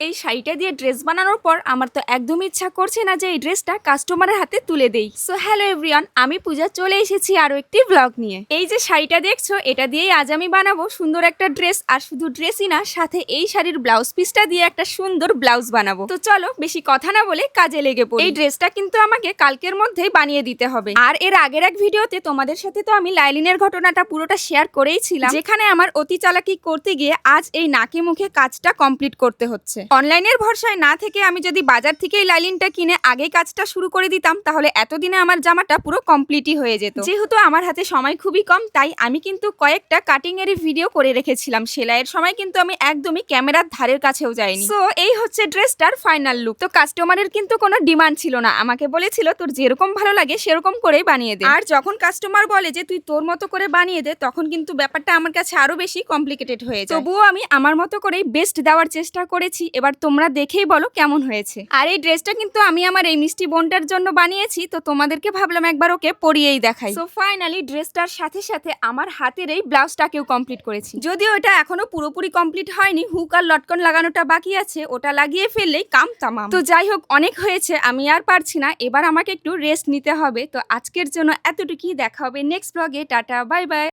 এই শাড়িটা দিয়ে ড্রেস বানানোর পর আমার তো একদমই ইচ্ছা করছে না যে এই ড্রেসটা কাস্টমারের হাতে তুলে দেই। সো হ্যালো এভরিওয়ান, আমি পূজা চলে এসেছি আরো একটি ব্লগ নিয়ে। এই যে শাড়িটা দেখছো, এটা দিয়েই আজ আমি বানাবো সুন্দর একটা ড্রেস। আর শুধু ড্রেসই না, সাথে এই শাড়ির ব্লাউজ পিসটা দিয়ে একটা সুন্দর ব্লাউজ বানাবো। তো চলো বেশি কথা না বলে কাজে লেগে পড়ি। এই ড্রেসটা কিন্তু আমাকে কালকের মধ্যেই বানিয়ে দিতে হবে। আর এর আগের এক ভিডিওতে তোমাদের সাথে তো আমি লাইলিনের ঘটনাটা পুরোটা শেয়ার করেইছিলাম, যেখানে আমার অতি চালাকি করতে গিয়ে আজ এই নাকে মুখে কাজটা কমপ্লিট করতে হচ্ছে। অনলাইনের ভরসায় না থেকে আমি যদি বাজার থেকে এই লাইলিনটা কিনে আগেই কাজটা শুরু করে দিতাম, তাহলে এতদিনে আমার জামাটা পুরো কমপ্লিটই হয়ে যেত। যেহেতু আমার হাতে সময় খুবই কম, তাই আমি কিন্তু কয়েকটা কাটিং এর ভিডিও করে রেখেছিলাম। সেলাইয়ের সময় কিন্তু আমি একদমই ক্যামেরার ধারের কাছেও যাইনি। সো এই হচ্ছে ড্রেসটার ফাইনাল লুক। তো কাস্টমারের কিন্তু কোনো ডিমান্ড ছিল না, আমাকে বলেছিল তোর যেরকম ভালো লাগে সেরকম করেই বানিয়ে দে। আর যখন কাস্টমার বলে যে তুই তোর মতো করে বানিয়ে দে, তখন কিন্তু ব্যাপারটা আমার কাছে আরো বেশি কমপ্লিকেটেড হয়ে যায়। তবুও আমি আমার মতো করেই বেস্ট দেওয়ার চেষ্টা করেছি। এবার তোমরা দেখেই বলো কেমন হয়েছে। আর এই ড্রেসটা কিন্তু আমি আমার এই মিষ্টি বোনটার জন্য বানিয়েছি, তো তোমাদেরকে ভাবলাম একবার ওকে পরিয়েই দেখাই। সো ফাইনালি ড্রেসটার সাথে সাথে আমার হাতের এই ব্লাউজটাকেও কমপ্লিট করেছি। যদিও এটা এখনো পুরোপুরি কমপ্লিট হয়নি, হুক আর লটকন লাগানোটা বাকি আছে, ওটা লাগিয়ে ফেললেই কাম তামাম। তো যাই হোক, অনেক হয়েছে, আমি আর পারছি না, এবার আমাকে একটু রেস্ট নিতে হবে। তো আজকের জন্য এতটুকুই, দেখা হবে নেক্সট ব্লগে। Tata, bye bye.